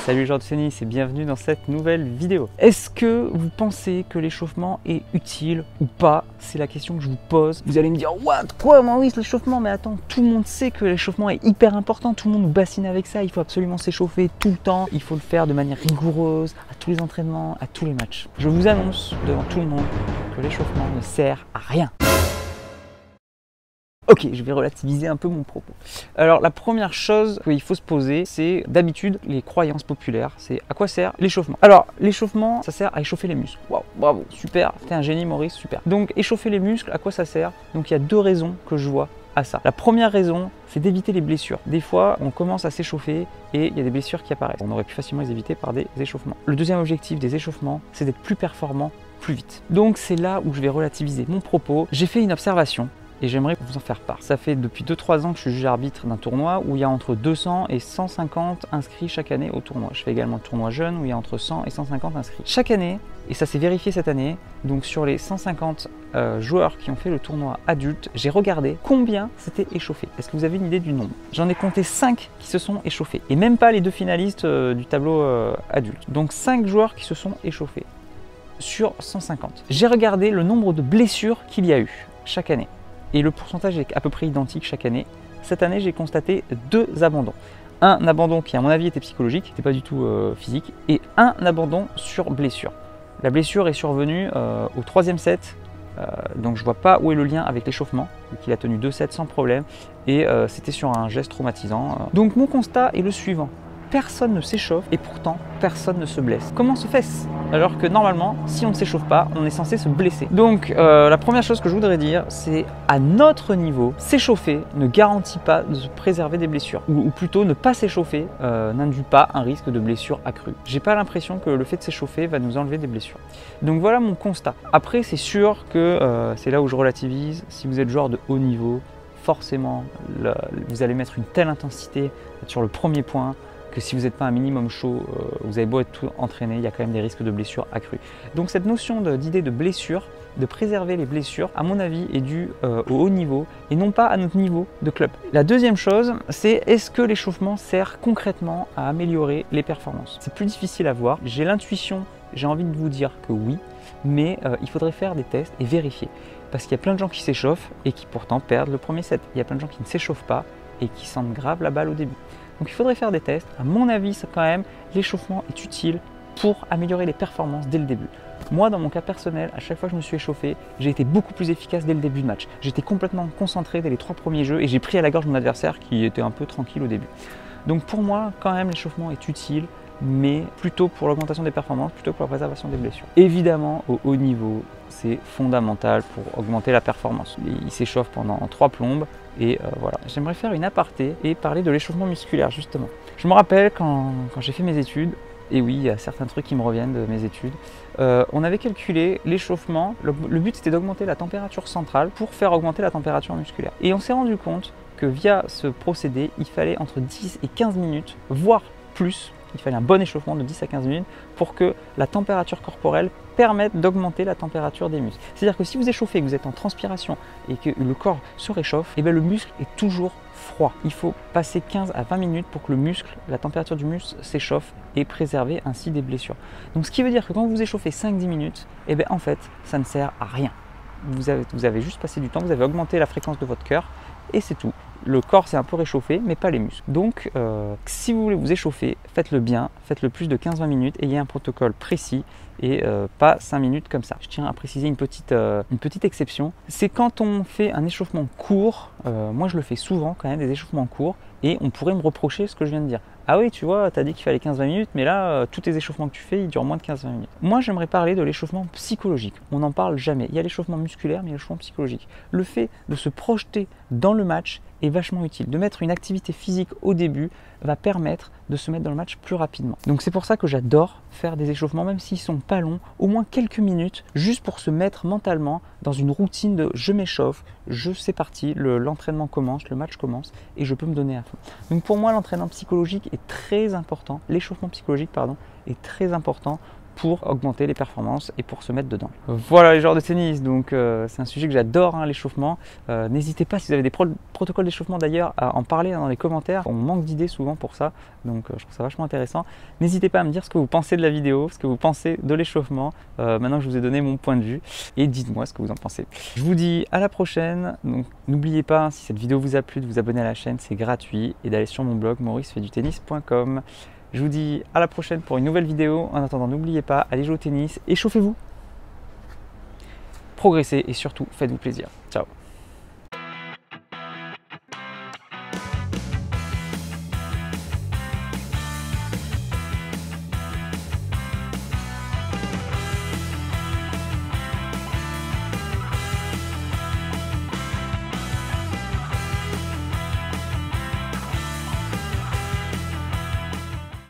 Salut les joueurs de tennis et bienvenue dans cette nouvelle vidéo. Est-ce que vous pensez que l'échauffement est utile ou pas? C'est la question que je vous pose. Vous allez me dire, what? Quoi, Maurice, l'échauffement? Mais attends, tout le monde sait que l'échauffement est hyper important, tout le monde nous bassine avec ça, il faut absolument s'échauffer tout le temps, il faut le faire de manière rigoureuse, à tous les entraînements, à tous les matchs. Je vous annonce devant tout le monde que l'échauffement ne sert à rien. Ok, je vais relativiser un peu mon propos. Alors la première chose qu'il faut se poser, c'est d'habitude les croyances populaires. C'est à quoi sert l'échauffement? Alors l'échauffement, ça sert à échauffer les muscles. Waouh, bravo, super, t'es un génie Maurice, super. Donc échauffer les muscles, à quoi ça sert? Donc il y a deux raisons que je vois à ça. La première raison, c'est d'éviter les blessures. Des fois, on commence à s'échauffer et il y a des blessures qui apparaissent. On aurait pu facilement les éviter par des échauffements. Le deuxième objectif des échauffements, c'est d'être plus performant plus vite. Donc c'est là où je vais relativiser mon propos. J'ai fait une observation et j'aimerais vous en faire part. Ça fait depuis 2-3 ans que je suis juge arbitre d'un tournoi où il y a entre 200 et 150 inscrits chaque année au tournoi. Je fais également le tournoi jeune où il y a entre 100 et 150 inscrits. Chaque année, et ça s'est vérifié cette année, donc sur les 150 joueurs qui ont fait le tournoi adulte, j'ai regardé combien s'étaient échauffés. Est-ce que vous avez une idée du nombre? J'en ai compté 5 qui se sont échauffés. Et même pas les deux finalistes du tableau adulte. Donc 5 joueurs qui se sont échauffés sur 150. J'ai regardé le nombre de blessures qu'il y a eu chaque année. Et le pourcentage est à peu près identique chaque année. Cette année, j'ai constaté 2 abandons. Un abandon qui, à mon avis, était psychologique, n'était pas du tout physique, et un abandon sur blessure. La blessure est survenue au 3e set, donc je ne vois pas où est le lien avec l'échauffement, qu'il a tenu 2 sets sans problème, et c'était sur un geste traumatisant. Donc mon constat est le suivant. Personne ne s'échauffe et pourtant personne ne se blesse. Comment se fait-ce? Alors que normalement, si on ne s'échauffe pas, on est censé se blesser. Donc la première chose que je voudrais dire, c'est à notre niveau, s'échauffer ne garantit pas de se préserver des blessures. Ou plutôt, ne pas s'échauffer n'induit pas un risque de blessure accrue. J'ai pas l'impression que le fait de s'échauffer va nous enlever des blessures. Donc voilà mon constat. Après, c'est sûr que c'est là où je relativise. Si vous êtes joueur de haut niveau, forcément, vous allez mettre une telle intensité sur le premier point que si vous n'êtes pas un minimum chaud, vous avez beau être tout entraîné, il y a quand même des risques de blessures accrues. Donc cette notion d'idée de blessure, de préserver les blessures, à mon avis, est due au haut niveau et non pas à notre niveau de club. La deuxième chose, c'est est-ce que l'échauffement sert concrètement à améliorer les performances? C'est plus difficile à voir. J'ai l'intuition, j'ai envie de vous dire que oui, mais il faudrait faire des tests et vérifier. Parce qu'il y a plein de gens qui s'échauffent et qui pourtant perdent le premier set. Il y a plein de gens qui ne s'échauffent pas et qui sentent grave la balle au début. Donc il faudrait faire des tests. À mon avis, ça, quand même, l'échauffement est utile pour améliorer les performances dès le début. Moi, dans mon cas personnel, à chaque fois que je me suis échauffé, j'ai été beaucoup plus efficace dès le début de match. J'étais complètement concentré dès les 3 premiers jeux et j'ai pris à la gorge mon adversaire qui était un peu tranquille au début. Donc pour moi, quand même, l'échauffement est utile, mais plutôt pour l'augmentation des performances, plutôt que pour la préservation des blessures. Évidemment, au haut niveau, c'est fondamental pour augmenter la performance. Il s'échauffe pendant 3 plombes. Et voilà, j'aimerais faire une aparté et parler de l'échauffement musculaire justement. Je me rappelle quand j'ai fait mes études, et oui, il y a certains trucs qui me reviennent de mes études, on avait calculé l'échauffement, le but c'était d'augmenter la température centrale pour faire augmenter la température musculaire. Et on s'est rendu compte que via ce procédé, il fallait entre 10 et 15 minutes, voire plus, il fallait un bon échauffement de 10 à 15 minutes pour que la température corporelle permette d'augmenter la température des muscles. C'est-à-dire que si vous échauffez, que vous êtes en transpiration et que le corps se réchauffe, et bien le muscle est toujours froid. Il faut passer 15 à 20 minutes pour que le muscle, la température du muscle s'échauffe et préserver ainsi des blessures. Donc ce qui veut dire que quand vous échauffez 5-10 minutes, et bien en fait, ça ne sert à rien. Vous avez juste passé du temps, vous avez augmenté la fréquence de votre cœur et c'est tout. Le corps s'est un peu réchauffé, mais pas les muscles. Donc, si vous voulez vous échauffer, faites-le bien, faites-le plus de 15-20 minutes, ayez un protocole précis et pas 5 minutes comme ça. Je tiens à préciser une petite exception. C'est quand on fait un échauffement court, moi je le fais souvent quand même, des échauffements courts, et on pourrait me reprocher ce que je viens de dire. Ah oui, tu vois, tu as dit qu'il fallait 15-20 minutes, mais là, tous tes échauffements que tu fais, ils durent moins de 15-20 minutes. Moi, j'aimerais parler de l'échauffement psychologique. On n'en parle jamais. Il y a l'échauffement musculaire, mais il y a l'échauffement psychologique. Le fait de se projeter dans le match est vachement utile. De mettre une activité physique au début va permettre de se mettre dans le match plus rapidement. Donc c'est pour ça que j'adore faire des échauffements, même s'ils sont pas longs, au moins quelques minutes, juste pour se mettre mentalement dans une routine de je m'échauffe, c'est parti, l'entraînement commence, le match commence et je peux me donner à fond. Donc pour moi, l'entraînement psychologique est très important, l'échauffement psychologique, pardon, est très important pour augmenter les performances et pour se mettre dedans. Voilà les joueurs de tennis, donc c'est un sujet que j'adore, hein, l'échauffement. N'hésitez pas, si vous avez des protocoles d'échauffement d'ailleurs, à en parler dans les commentaires. On manque d'idées souvent pour ça, donc je trouve ça vachement intéressant. N'hésitez pas à me dire ce que vous pensez de la vidéo, ce que vous pensez de l'échauffement, maintenant que je vous ai donné mon point de vue, et dites-moi ce que vous en pensez. Je vous dis à la prochaine, donc n'oubliez pas, si cette vidéo vous a plu, de vous abonner à la chaîne, c'est gratuit, et d'aller sur mon blog mauricefaitdutennis.com. Je vous dis à la prochaine pour une nouvelle vidéo. En attendant, n'oubliez pas, allez jouer au tennis, échauffez-vous, progressez et surtout faites-vous plaisir. Ciao.